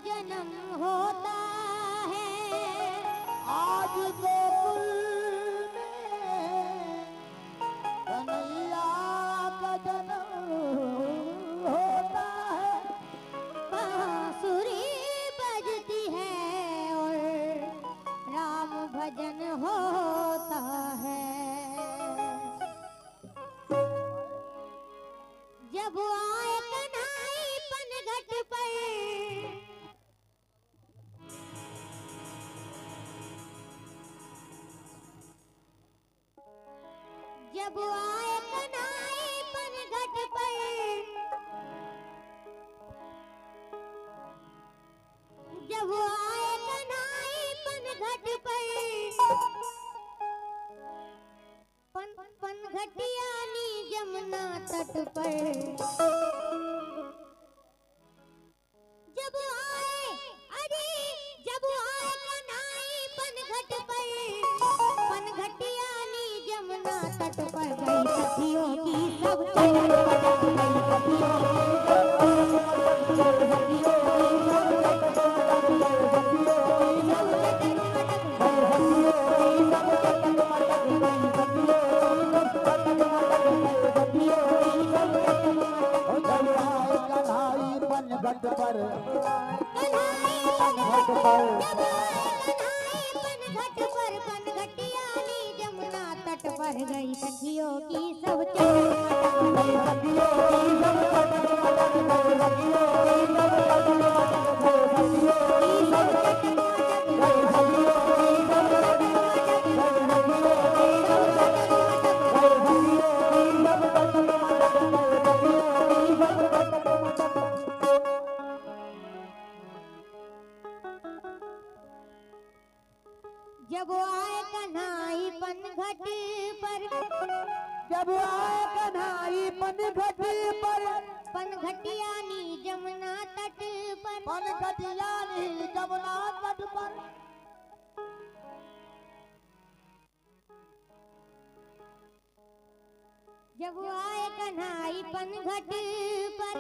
जन्म होता है। आज गोकुल में कन्हैया का जन्म होता है। बांसुरी बजती है और राम भजन होता है। जब आए कन्हई पनघट पर, जब आए कन्हई पनघट पर, जब आए कन्हई पनघट पर, पनघटियानी जमुना तट पर। जब आए, अरे जब आए कन्हई पनघट पर, पनघटियानी जमुना तट पर गई सखियों की सब चटक पटक गई सखियों घट पर पनघटियानी जमुना तट पर गई सखियों की सब जब आए कन्हई पनघट पर, जब आए कन्हई पनघट पर, पनघटियानी जमुना तट पर, पनघटियानी जमुना तट पर। जब आए कन्हई पनघट पर,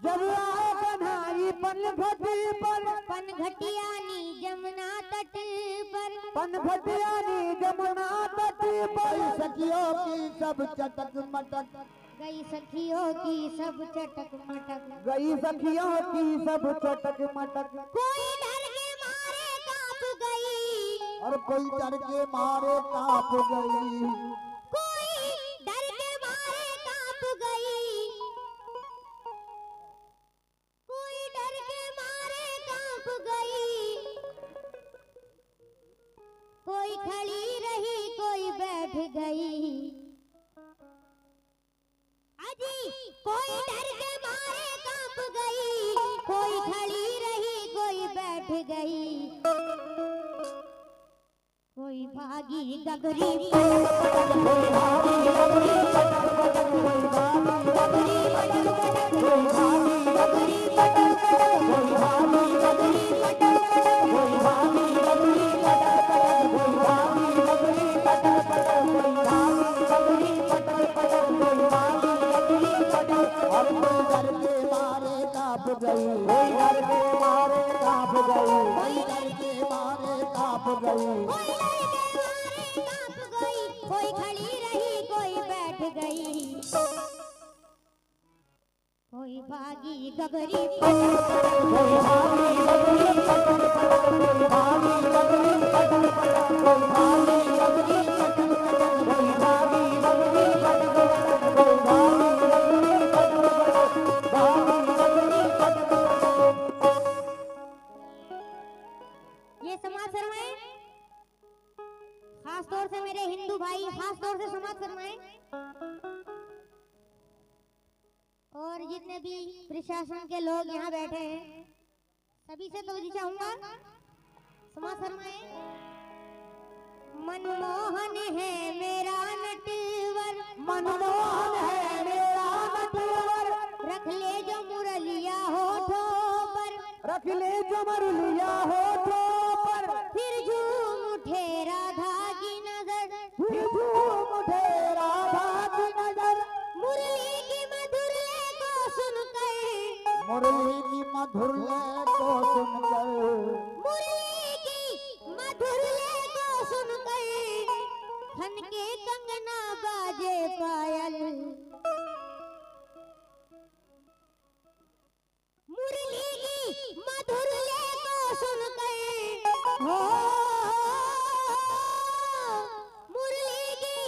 जब आए कन्हई पनघट पर, पनघटियानी जमुना तट पर, पनघटियानी जमुना तट पर। सखियों की सब चटक मटक गई सखियों की सब चटक मटक, गई सखियों की सब चटक मटक। कोई डर के मारे कांप गई, और कोई डर के मारे कांप गई, कोई डर के मारे कांप गई, कोई डर के मारे कांप गई। कोई खड़ी रही कोई बैठ गई, अजी कोई डर के मारे कांप गई, कोई खड़ी रही कोई बैठ गई। कोई भागी गगरी कोई खड़ी रही कोई बैठ गई। कोई भागी गगरी ये समाज शर्माएं, खास तौर से मेरे हिंदू भाई खास तौर से समाज शर्माएं और जितने भी प्रशासन के लोग यहाँ बैठे हैं सभी से तो चाहूंगा समाज शर्माएं। मनमोहन है मेरा नटवर, मनमोहन है मेरा नटवर, रख ले जो मुरलिया होठों पर, रख ले जो मुरलिया होठों पर। फिर झूम उठे राधा की नजर, फिर झूम उठे राधा की नजर। मुरली की मधुर को सुनकर, मुरली की मधुर लय को सुनकर, मुरली की मधुर लय को सुनकर खनके कंगना बाजे पायल। मुरली की मधुर लय को सुनकर हो, मुरली की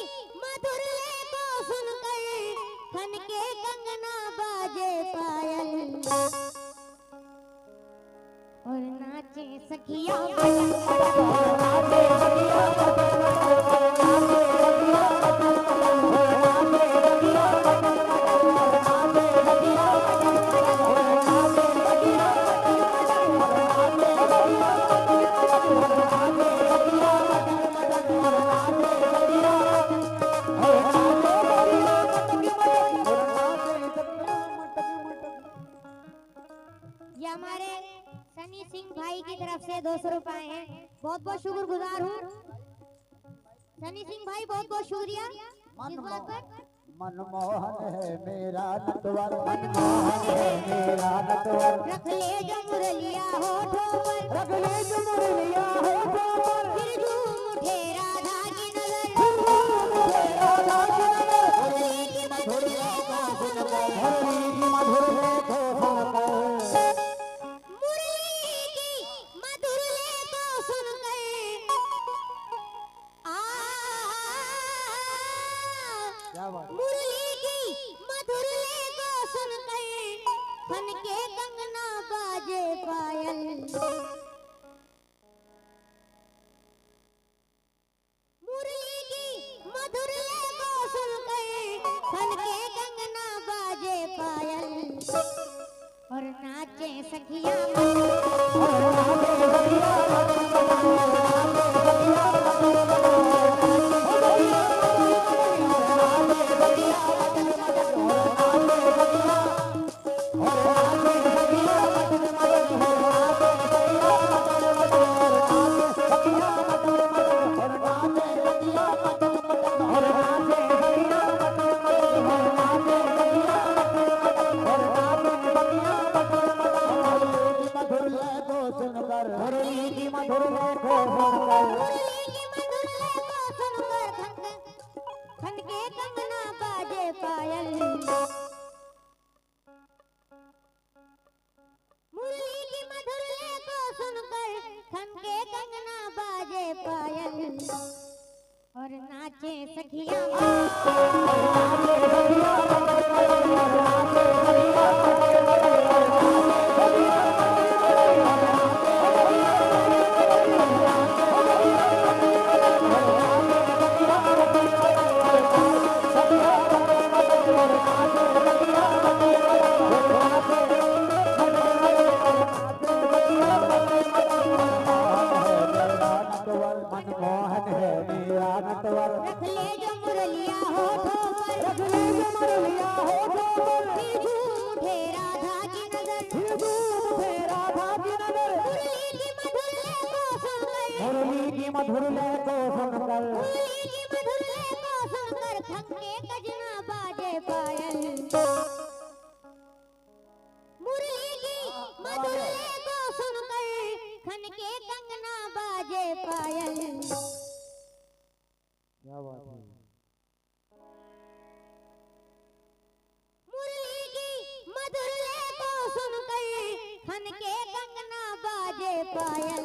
मधुर लय को सुनकर खनके कंगना बाजे पायल। और नाचे सखिया ये हमारे सनी सिंह भाई की तरफ से 200 रुपए हैं, बहुत बहुत शुक्रगुजार हूँ सनी सिंह भाई, बहुत बहुत शुक्रिया। इस बात पर मनमोहन है मेरा नटवर, मनमोहन है मेरा नटवर, रख ले जो मुरलिया होठों पर, रख ले जो मुरलिया होठों पर, फिर झूम उठे राधा की नजर, राधा की नजर, मुरली की मधुर लय को सुनकर, मुरली की मधुर लय को सुनकर, मुरली की मधुर लय को सुनकर क्या बात, मुरली की मधुर लय को सुनकर खनके कंगना बाजे पायल। मुरली की मधुर लय को सुनकर खनके कंगना बाजे पायल। और नाचे सखिया मुरली की मधुर लय को सुनकर, मुरली की मधुर लय को सुनकर खनके कंगना बाजे पायल। मुरली की मधुर लय को सुनकर खनके कंगना बाजे पायल। और नाचे सखिया मनमोहन है मेरा नटवर, रख ले जो मुरलिया होठों पर, रख ले जो मुरलिया होठों पर, फिर झूम उठे राधा की नजर, फिर झूम उठे राधा की नजर, मुरली की मधुर लय को सुनकर, मुरली की मधुर लय को सुनकर, मुरली की मधुर लय को सुनकर खनके कजना बाजे पायल। मुरली की मधुर लय को सुनकर खनके कंगना बाजे पायल। क्या बात है, मुरली की मधुर लय को सुनकर खनके कंगना बाजे पायल।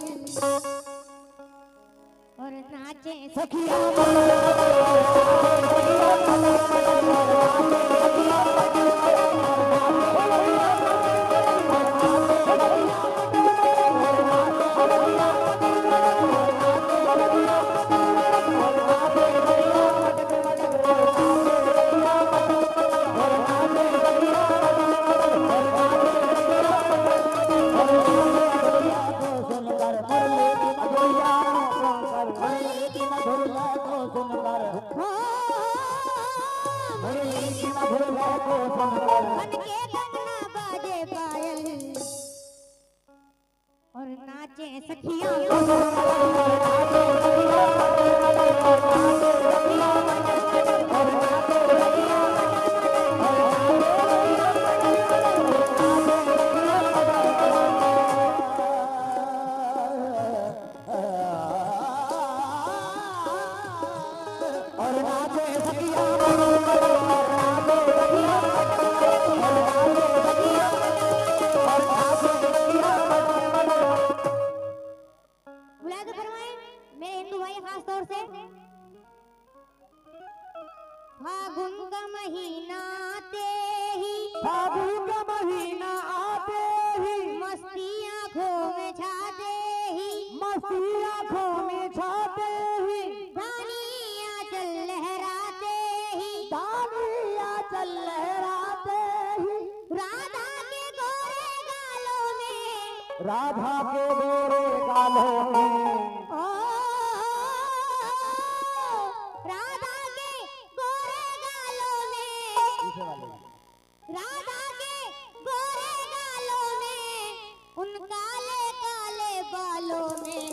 और नाचे सखिया खनके कंगना बाजे पायल। और नाचे सखिया राधा के गोरे गालों में ओ राधा के गोरे गालों में राधा के गोरे गालों में उन काले काले बालों में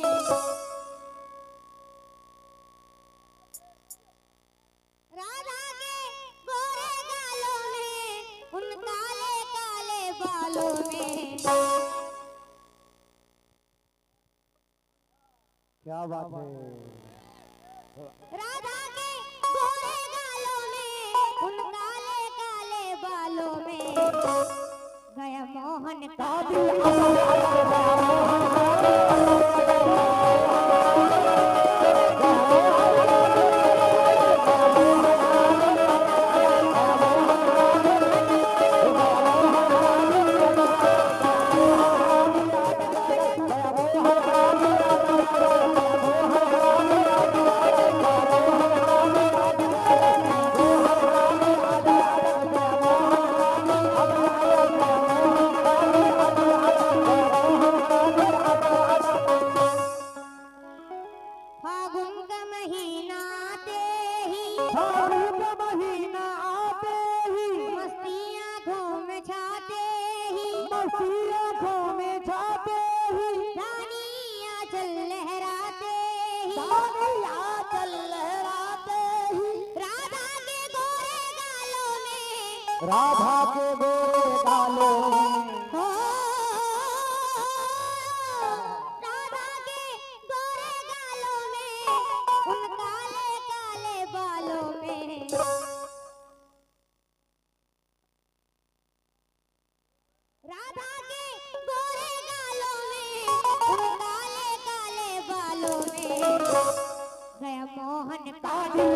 राधा के गोरे गालों में उन काले काले बालों में क्या बात है। राधा के गोरे गालों में उन काले काले बालों में गया मोहन का दिल फागुन का महीना आते ही फागुन का महीना आते ही मस्ती आंखों में छाते ही मस्ती आंखों में छाते ही रानी आंचल लहराते ही रानी आंचल लहराते ही राधा के गोरे गालों में राधा के गोरे गालों में हो राधा के गोरे गालों में उन काले काले बालों में राधा के गोरे गालों में उन काले काले बालों में गया मोहन का दिल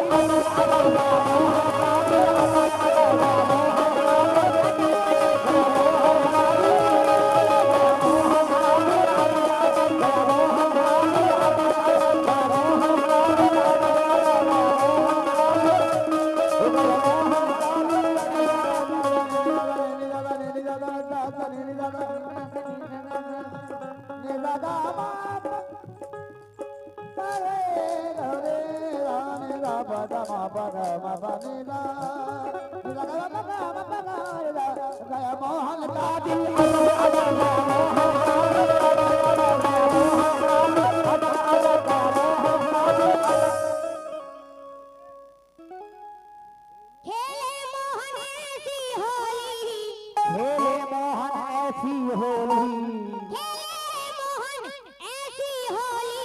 मोहन का दिल खेले मोहन ऐसी होली खेले मोहन ऐसी होली खेले मोहन ऐसी होली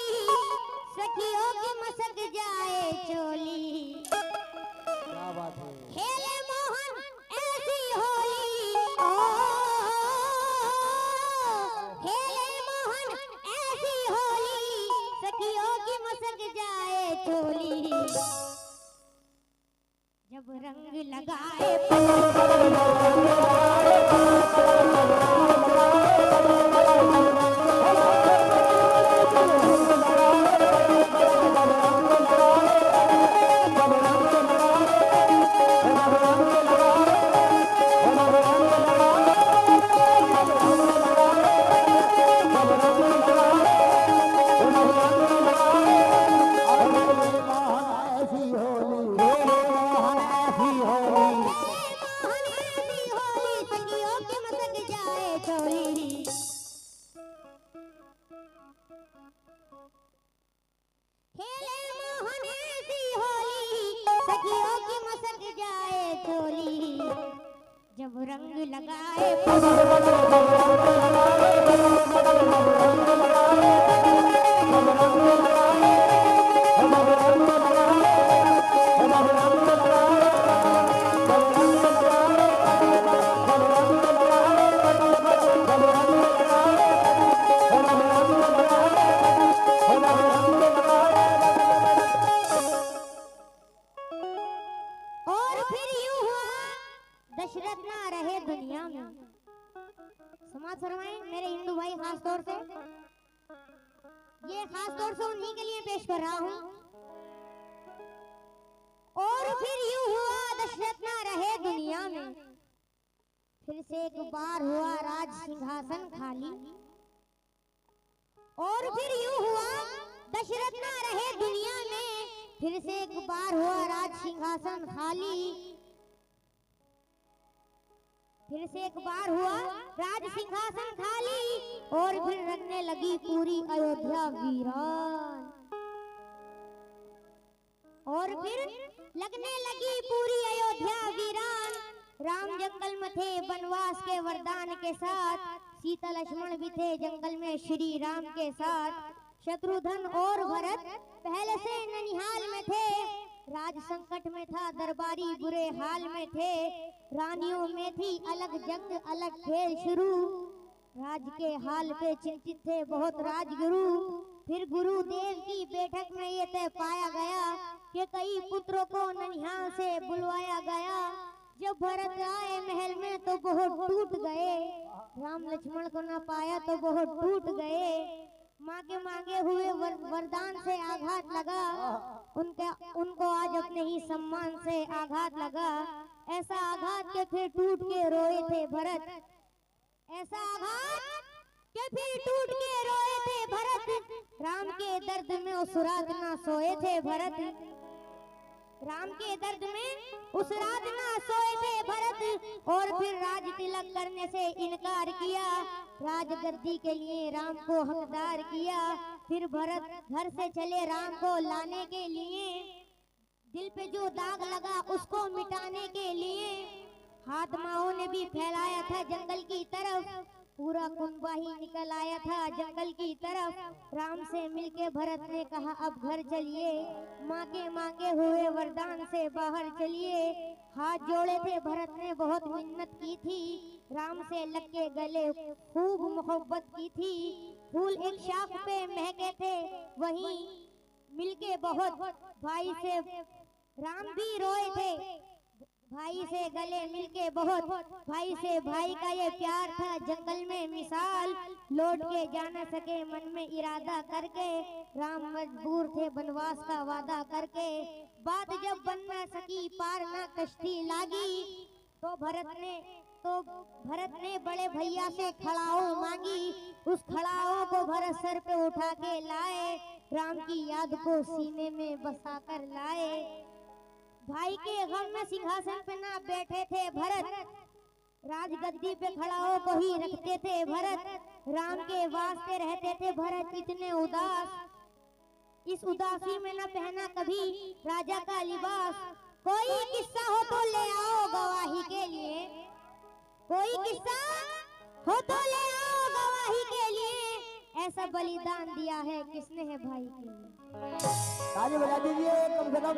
सखियों की मसक जाए चोली क्या बात है। खेले मोहन ऐसी होली ओ खेले मोहन ऐसी होली सखियों की मसक जाए चोली जब रंग लगाए जब रंग लगाए और फिर यूं हुआ दशरथ ना रहे दुनिया में। समाज फरमाए मेरे हिंदू भाई, खास तौर से ये खास तौर से उन्हीं के लिए पेश कर रहा हूँ। और फिर यूं हुआ दशरथ ना रहे दुनिया में, फिर से एक बार हुआ राज सिंहासन खाली। फिर यूं हुआ दशरथ ना रहे दुनिया में, फिर से एक बार हुआ राज सिंहासन खाली। फिर से एक बार हुआ राज सिंहासन खाली, और फिर रंगने लगी पूरी अयोध्या वीरान। और फिर लगने लगी पूरी अयोध्या वीरान। राम जंगल में थे वनवास के वरदान के साथ, सीता लक्ष्मण भी थे जंगल में श्री राम के साथ। शत्रुघ्न और भरत पहले से ननिहाल में थे, राज संकट में था दरबारी बुरे हाल में थे। रानियों में थी अलग जंग अलग खेल शुरू, राज के हाल पे चिंतित थे बहुत राजगुरु। फिर गुरुदेव की बैठक में ये तय पाया गया कि कई पुत्रों को ननिहाल से बुलवाया गया। जब भरत आए महल में तो बहुत टूट गए, राम लक्ष्मण को ना पाया तो बहुत टूट गए। मांगे हुए वरदान से आघात लगा, उनको आज अपने ही सम्मान से आघात लगा। ऐसा आघात के फिर टूट के रोए थे भरत, ऐसा आघात के फिर टूट के रोए थे भरत। राम के दर्द में उस रात ना सोए थे भरत, राम के दर्द में उस रात ना सोए थे भरत। और फिर राज तिलक करने से इनकार किया, राजगद्दी के लिए राम को हकदार किया। फिर भरत घर से चले राम को लाने के लिए, दिल पे जो दाग लगा उसको मिटाने के लिए। हाथ माओ ने भी फैलाया था जंगल की तरफ, पूरा कुंबा ही निकल आया था जंगल की तरफ। राम से मिलके भरत ने कहा अब घर चलिए, माँ के मांगे हुए वरदान से बाहर चलिए। हाथ जोड़े थे भरत ने बहुत मिन्नत की थी, राम से लग के गले खूब मोहब्बत की थी। फूल एक शाख पे महके थे वहीं मिलके बहुत, भाई से राम भी रोए थे, भाई से गले मिलके बहुत। भाई से भाई का ये प्यार था जंगल में मिसाल, लौट के जा न सके मन में इरादा करके। राम मजबूर थे वनवास का वादा करके, बात जब बन न सकी पार न कश्ती लागी। तो भरत ने बड़े भैया से खड़ाओ मांगी, उस खड़ाओ को भरत सर पे उठा के लाए, राम की याद को सीने में बसा कर लाए। भाई के गम में सिंहासन पे ना बैठे थे भरत, राजगद्दी पे खड़ाओं को ही रखते थे भरत। राम के वास्ते रहते थे भरत इतने उदास, इस उदासी में न पहना कभी राजा का लिबास। कोई किस्सा हो तो ले आओ गवाही के लिए, कोई किस्सा हो तो ले आओ गवाही के लिए, ऐसा बलिदान दिया है किसने है भाई के लिए। ताली बजा दीजिए कम से कम।